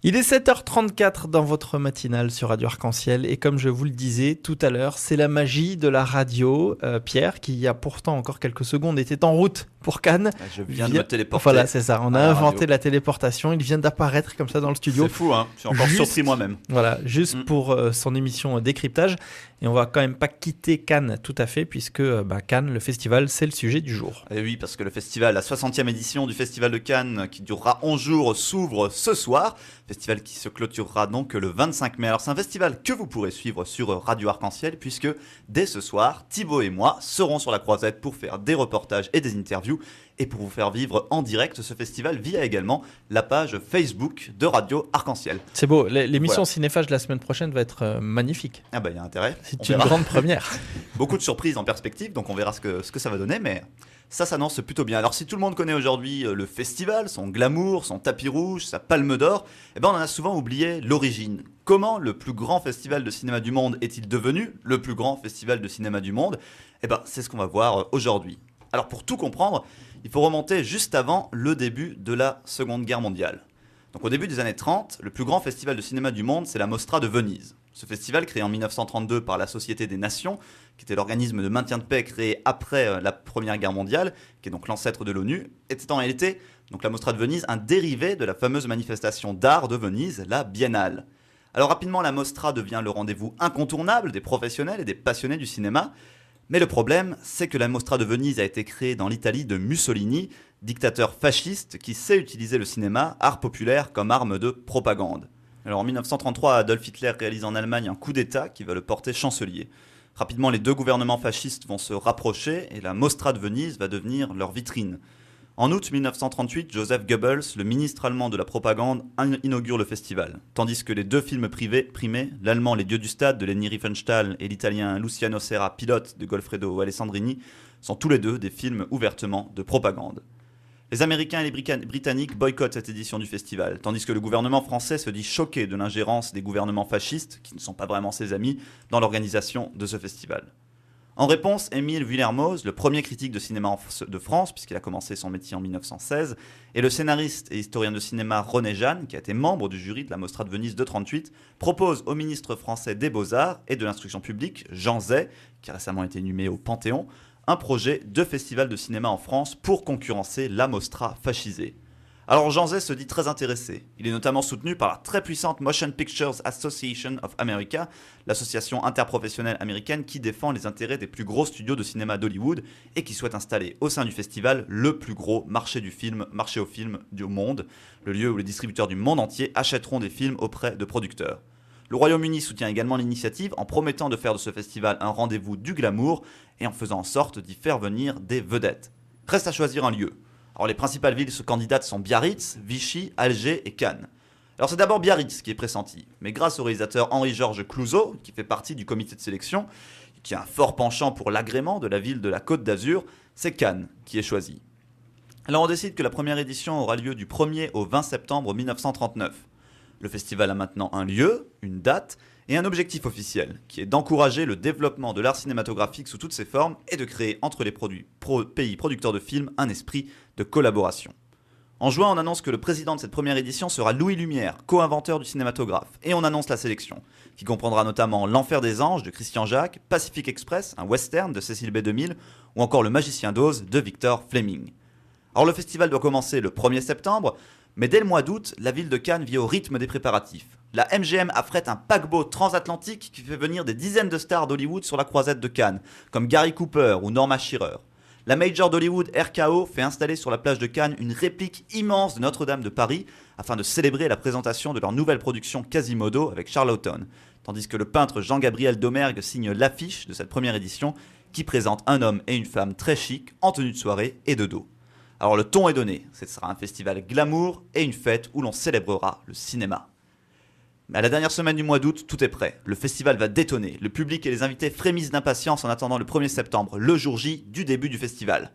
Il est 7h34 dans votre matinale sur Radio Arc-en-Ciel et comme je vous le disais tout à l'heure, c'est la magie de la radio. Pierre, qui il y a pourtant encore quelques secondes était en route pour Cannes. Je viens de me téléporter. Voilà, c'est ça. On a inventé radio. la téléportation. Il vient d'apparaître comme ça dans le studio. C'est fou, hein. Je suis encore surpris moi-même. Voilà, juste pour son émission Décryptage. Et on va quand même pas quitter Cannes tout à fait puisque Cannes, le festival, c'est le sujet du jour. Et oui, parce que le festival, la 60e édition du Festival de Cannes, qui durera 11 jours, s'ouvre ce soir. Festival qui se clôturera donc le 25 mai. Alors c'est un festival que vous pourrez suivre sur Radio Arc-en-Ciel puisque dès ce soir, Thibaut et moi serons sur la croisette pour faire des reportages et des interviews et pour vous faire vivre en direct ce festival via également la page Facebook de Radio Arc-en-Ciel. C'est beau, l'émission Cinéphage de la semaine prochaine va être magnifique. Ah bah il y a intérêt. C'est une grande première. Beaucoup de surprises en perspective, donc on verra ce que ça va donner, mais ça s'annonce plutôt bien. Alors si tout le monde connaît aujourd'hui le festival, son glamour, son tapis rouge, sa palme d'or, on en a souvent oublié l'origine. Comment le plus grand festival de cinéma du monde est-il devenu le plus grand festival de cinéma du monde ? C'est ce qu'on va voir aujourd'hui. Alors pour tout comprendre, il faut remonter juste avant le début de la Seconde Guerre mondiale. Donc au début des années 30, le plus grand festival de cinéma du monde, c'est la Mostra de Venise. Ce festival, créé en 1932 par la Société des Nations, qui était l'organisme de maintien de paix créé après la Première Guerre mondiale, qui est donc l'ancêtre de l'ONU, était en réalité, donc la Mostra de Venise, un dérivé de la fameuse manifestation d'art de Venise, la Biennale. Alors rapidement, la Mostra devient le rendez-vous incontournable des professionnels et des passionnés du cinéma. Mais le problème, c'est que la Mostra de Venise a été créée dans l'Italie de Mussolini, dictateur fasciste qui sait utiliser le cinéma, art populaire, comme arme de propagande. Alors en 1933, Adolf Hitler réalise en Allemagne un coup d'État qui va le porter chancelier. Rapidement, les deux gouvernements fascistes vont se rapprocher et la Mostra de Venise va devenir leur vitrine. En août 1938, Joseph Goebbels, le ministre allemand de la propagande, inaugure le festival. Tandis que les deux films privés primés, l'allemand Les Dieux du Stade de Leni Riefenstahl et l'italien Luciano Serra Pilote de Goffredo Alessandrini, sont tous les deux des films ouvertement de propagande. Les Américains et les Britanniques boycottent cette édition du festival, tandis que le gouvernement français se dit choqué de l'ingérence des gouvernements fascistes, qui ne sont pas vraiment ses amis, dans l'organisation de ce festival. En réponse, Émile Vuillermoz, le premier critique de cinéma de France, puisqu'il a commencé son métier en 1916, et le scénariste et historien de cinéma René Jeanne, qui a été membre du jury de la Mostra de Venise de 1938, proposent au ministre français des Beaux-Arts et de l'Instruction publique, Jean Zay, qui a récemment été inhumé au Panthéon, un projet de festival de cinéma en France pour concurrencer la Mostra fascisée. Alors Jean Zay se dit très intéressé. Il est notamment soutenu par la très puissante Motion Pictures Association of America, l'association interprofessionnelle américaine qui défend les intérêts des plus gros studios de cinéma d'Hollywood et qui souhaite installer au sein du festival le plus gros marché au film du monde, le lieu où les distributeurs du monde entier achèteront des films auprès de producteurs. Le Royaume-Uni soutient également l'initiative en promettant de faire de ce festival un rendez-vous du glamour et en faisant en sorte d'y faire venir des vedettes. Reste à choisir un lieu. Alors les principales villes candidates sont Biarritz, Vichy, Alger et Cannes. Alors c'est d'abord Biarritz qui est pressenti, mais grâce au réalisateur Henri-Georges Clouzot, qui fait partie du comité de sélection, qui a un fort penchant pour l'agrément de la ville de la Côte d'Azur, c'est Cannes qui est choisi. Alors on décide que la première édition aura lieu du 1er au 20 septembre 1939. Le festival a maintenant un lieu, une date et un objectif officiel, qui est d'encourager le développement de l'art cinématographique sous toutes ses formes et de créer entre les pays producteurs de films un esprit de collaboration. En juin, on annonce que le président de cette première édition sera Louis Lumière, co-inventeur du cinématographe, et on annonce la sélection, qui comprendra notamment L'Enfer des Anges de Christian Jacques, Pacific Express, un western de Cécile B2000, ou encore Le Magicien d'Oz de Victor Fleming. Alors le festival doit commencer le 1er septembre, mais dès le mois d'août, la ville de Cannes vit au rythme des préparatifs. La MGM affrète un paquebot transatlantique qui fait venir des dizaines de stars d'Hollywood sur la croisette de Cannes, comme Gary Cooper ou Norma Shearer. La Major d'Hollywood, RKO, fait installer sur la plage de Cannes une réplique immense de Notre-Dame de Paris afin de célébrer la présentation de leur nouvelle production Quasimodo avec Charlottetown, tandis que le peintre Jean-Gabriel Domergue signe l'affiche de cette première édition qui présente un homme et une femme très chics en tenue de soirée et de dos. Alors le ton est donné, ce sera un festival glamour et une fête où l'on célébrera le cinéma. Mais à la dernière semaine du mois d'août, tout est prêt. Le festival va détonner. Le public et les invités frémissent d'impatience en attendant le 1er septembre, le jour J du début du festival.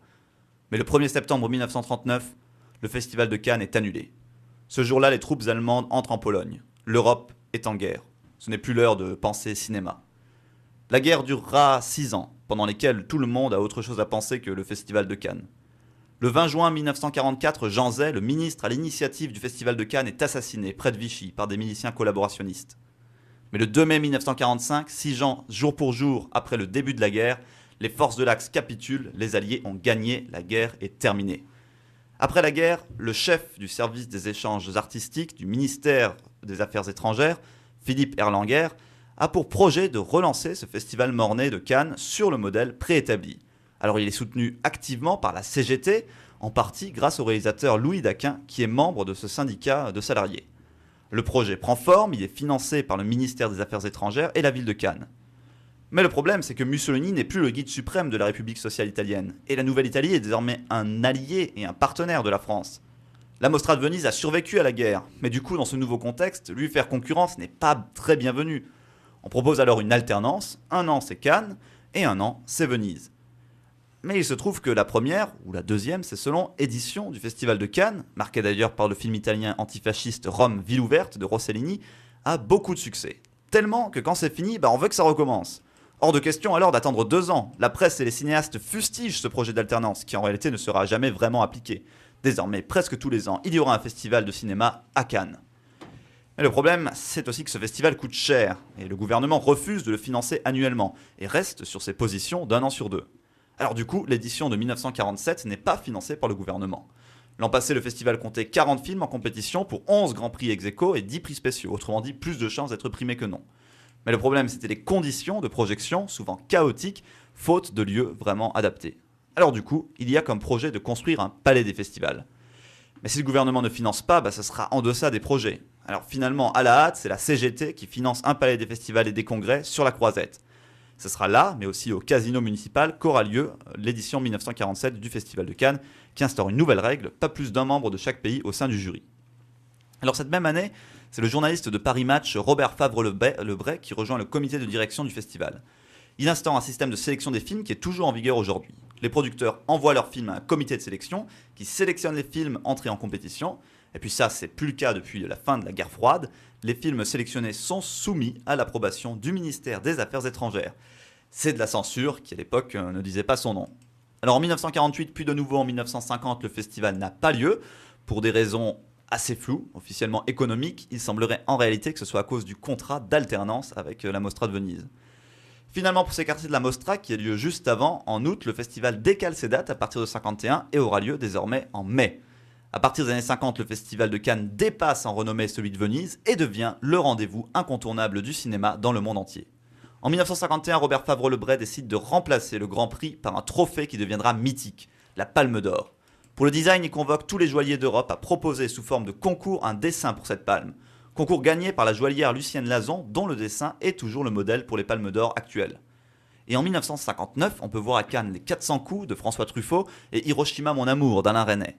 Mais le 1er septembre 1939, le festival de Cannes est annulé. Ce jour-là, les troupes allemandes entrent en Pologne. L'Europe est en guerre. Ce n'est plus l'heure de penser cinéma. La guerre durera 6 ans, pendant lesquels tout le monde a autre chose à penser que le festival de Cannes. Le 20 juin 1944, Jean Zay, le ministre à l'initiative du Festival de Cannes, est assassiné près de Vichy par des miliciens collaborationnistes. Mais le 2 mai 1945, 6 ans jour pour jour après le début de la guerre, les forces de l'Axe capitulent, les Alliés ont gagné, la guerre est terminée. Après la guerre, le chef du service des échanges artistiques du ministère des Affaires étrangères, Philippe Erlanger, a pour projet de relancer ce festival mornay de Cannes sur le modèle préétabli. Alors il est soutenu activement par la CGT, en partie grâce au réalisateur Louis Daquin, qui est membre de ce syndicat de salariés. Le projet prend forme, il est financé par le ministère des Affaires étrangères et la ville de Cannes. Mais le problème, c'est que Mussolini n'est plus le guide suprême de la République sociale italienne, et la Nouvelle-Italie est désormais un allié et un partenaire de la France. La Mostra de Venise a survécu à la guerre, mais du coup, dans ce nouveau contexte, lui faire concurrence n'est pas très bienvenu. On propose alors une alternance, un an c'est Cannes, et un an c'est Venise. Mais il se trouve que la première, ou la deuxième, c'est selon édition du Festival de Cannes, marquée d'ailleurs par le film italien antifasciste Rome, ville ouverte de Rossellini, a beaucoup de succès. Tellement que quand c'est fini, on veut que ça recommence. Hors de question alors d'attendre 2 ans. La presse et les cinéastes fustigent ce projet d'alternance, qui en réalité ne sera jamais vraiment appliqué. Désormais, presque tous les ans, il y aura un festival de cinéma à Cannes. Mais le problème, c'est aussi que ce festival coûte cher, et le gouvernement refuse de le financer annuellement, et reste sur ses positions d'un an sur 2. Alors du coup, l'édition de 1947 n'est pas financée par le gouvernement. L'an passé, le festival comptait 40 films en compétition pour 11 grands prix ex aequo et 10 prix spéciaux, autrement dit plus de chances d'être primé que non. Mais le problème, c'était les conditions de projection, souvent chaotiques, faute de lieux vraiment adaptés. Alors du coup, il y a comme projet de construire un palais des festivals. Mais si le gouvernement ne finance pas, ça sera en deçà des projets. Alors finalement, à la hâte, c'est la CGT qui finance un palais des festivals et des congrès sur la Croisette. Ce sera là, mais aussi au casino municipal, qu'aura lieu l'édition 1947 du Festival de Cannes, qui instaure une nouvelle règle, pas plus d'un membre de chaque pays au sein du jury. Alors cette même année, c'est le journaliste de Paris Match Robert Favre-Lebray qui rejoint le comité de direction du festival. Il instaure un système de sélection des films qui est toujours en vigueur aujourd'hui. Les producteurs envoient leurs films à un comité de sélection qui sélectionne les films entrés en compétition. Et puis ça, c'est plus le cas depuis la fin de la guerre froide. Les films sélectionnés sont soumis à l'approbation du ministère des Affaires étrangères. C'est de la censure qui, à l'époque, ne disait pas son nom. Alors en 1948, puis de nouveau en 1950, le festival n'a pas lieu. Pour des raisons assez floues, officiellement économiques, il semblerait en réalité que ce soit à cause du contrat d'alternance avec la Mostra de Venise. Finalement, pour s'écarter de la Mostra, qui a lieu juste avant, en août, le festival décale ses dates à partir de 1951 et aura lieu désormais en mai. À partir des années 50, le festival de Cannes dépasse en renommée celui de Venise et devient le rendez-vous incontournable du cinéma dans le monde entier. En 1951, Robert Favre-Lebray décide de remplacer le Grand Prix par un trophée qui deviendra mythique, la Palme d'Or. Pour le design, il convoque tous les joailliers d'Europe à proposer sous forme de concours un dessin pour cette palme. Concours gagné par la joaillière Lucienne Lazon, dont le dessin est toujours le modèle pour les Palmes d'Or actuelles. Et en 1959, on peut voir à Cannes les 400 coups de François Truffaut et Hiroshima mon amour d'Alain Resnais.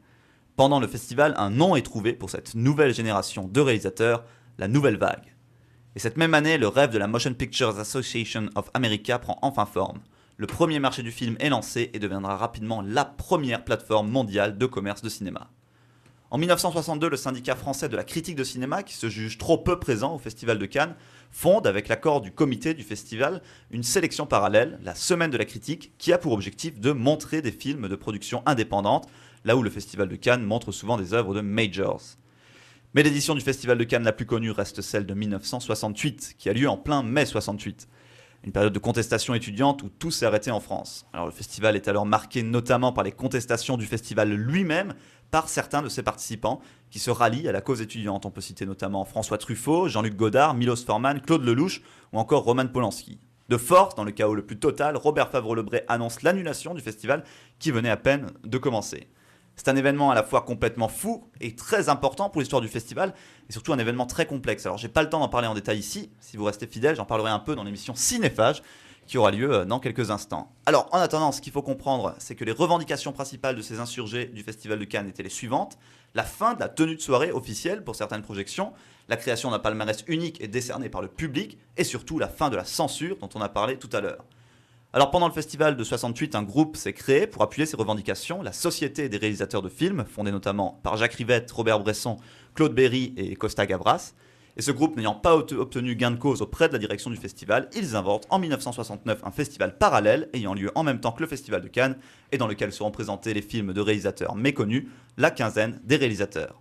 Pendant le festival, un nom est trouvé pour cette nouvelle génération de réalisateurs, la Nouvelle Vague. Et cette même année, le rêve de la Motion Pictures Association of America prend enfin forme. Le premier marché du film est lancé et deviendra rapidement la première plateforme mondiale de commerce de cinéma. En 1962, le syndicat français de la critique de cinéma, qui se juge trop peu présent au Festival de Cannes, fonde, avec l'accord du comité du festival, une sélection parallèle, la Semaine de la critique, qui a pour objectif de montrer des films de production indépendante, là où le Festival de Cannes montre souvent des œuvres de majors. Mais l'édition du Festival de Cannes la plus connue reste celle de 1968, qui a lieu en plein mai 68. Une période de contestation étudiante où tout s'est arrêté en France. Alors le festival est alors marqué notamment par les contestations du festival lui-même, par certains de ses participants qui se rallient à la cause étudiante. On peut citer notamment François Truffaut, Jean-Luc Godard, Milos Forman, Claude Lelouch ou encore Roman Polanski. De force, dans le chaos le plus total, Robert Favre-Lebray annonce l'annulation du festival qui venait à peine de commencer. C'est un événement à la fois complètement fou et très important pour l'histoire du festival, et surtout un événement très complexe. Alors j'ai pas le temps d'en parler en détail ici, si vous restez fidèles, j'en parlerai un peu dans l'émission Cinéphage, qui aura lieu dans quelques instants. Alors en attendant, ce qu'il faut comprendre, c'est que les revendications principales de ces insurgés du Festival de Cannes étaient les suivantes: la fin de la tenue de soirée officielle pour certaines projections, la création d'un palmarès unique et décerné par le public, et surtout la fin de la censure dont on a parlé tout à l'heure. Alors pendant le festival de 68, un groupe s'est créé pour appuyer ces revendications, la Société des réalisateurs de films, fondée notamment par Jacques Rivette, Robert Bresson, Claude Berry et Costa Gavras. Et ce groupe n'ayant pas obtenu gain de cause auprès de la direction du festival, ils inventent en 1969 un festival parallèle ayant lieu en même temps que le festival de Cannes et dans lequel seront présentés les films de réalisateurs méconnus, la quinzaine des réalisateurs.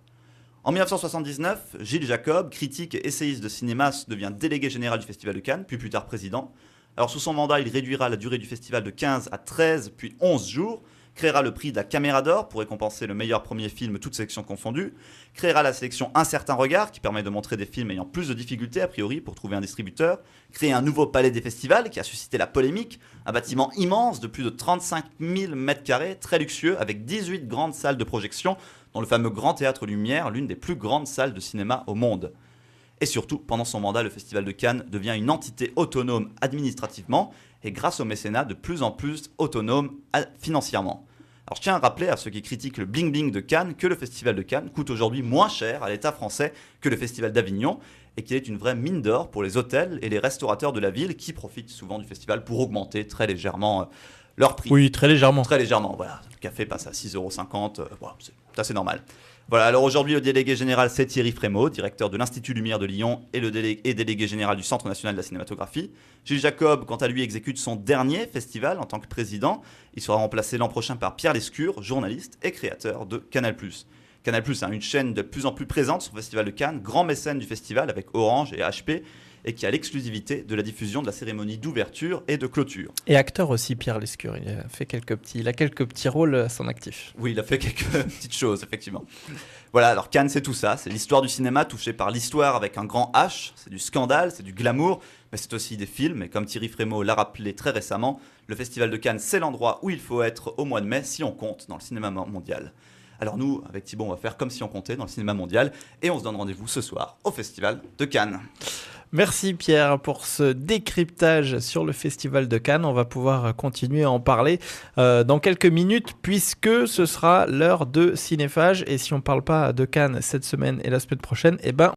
En 1979, Gilles Jacob, critique et essayiste de cinéma, devient délégué général du festival de Cannes, puis plus tard président. Alors sous son mandat, il réduira la durée du festival de 15 à 13 puis 11 jours, créera le prix de la Caméra d'Or pour récompenser le meilleur premier film, toutes sections confondues, créera la sélection Un certain regard qui permet de montrer des films ayant plus de difficultés a priori pour trouver un distributeur, créer un nouveau palais des festivals qui a suscité la polémique, un bâtiment immense de plus de 35 000 m², très luxueux, avec 18 grandes salles de projection, dont le fameux Grand Théâtre Lumière, l'une des plus grandes salles de cinéma au monde. Et surtout, pendant son mandat, le Festival de Cannes devient une entité autonome administrativement et grâce au mécénat de plus en plus autonome financièrement. Alors je tiens à rappeler à ceux qui critiquent le bling-bling de Cannes que le Festival de Cannes coûte aujourd'hui moins cher à l'État français que le Festival d'Avignon et qu'il est une vraie mine d'or pour les hôtels et les restaurateurs de la ville qui profitent souvent du festival pour augmenter très légèrement leur prix. Oui, très légèrement. Très légèrement, voilà. Le café passe à 6,50 €, voilà, c'est assez normal. Voilà, alors aujourd'hui, le délégué général, c'est Thierry Frémaux, directeur de l'Institut Lumière de Lyon et délégué général du Centre national de la cinématographie. Gilles Jacob, quant à lui, exécute son dernier festival en tant que président. Il sera remplacé l'an prochain par Pierre Lescure, journaliste et créateur de Canal+. Canal+, une chaîne de plus en plus présente sur le Festival de Cannes, grand mécène du festival avec Orange et HP, et qui a l'exclusivité de la diffusion de la cérémonie d'ouverture et de clôture. Et acteur aussi, Pierre Lescure. Il a quelques petits rôles à son actif. Oui, il a fait quelques petites choses, effectivement. Voilà, alors Cannes, c'est tout ça. C'est l'histoire du cinéma touchée par l'histoire avec un grand H. C'est du scandale, c'est du glamour, mais c'est aussi des films. Et comme Thierry Frémaux l'a rappelé très récemment, le Festival de Cannes, c'est l'endroit où il faut être au mois de mai si on compte dans le cinéma mondial. Alors nous, avec Thibaut, on va faire comme si on comptait dans le cinéma mondial et on se donne rendez-vous ce soir au Festival de Cannes. Merci Pierre pour ce décryptage sur le Festival de Cannes. On va pouvoir continuer à en parler dans quelques minutes puisque ce sera l'heure de Cinéphage. Et si on ne parle pas de Cannes cette semaine et la semaine prochaine, eh ben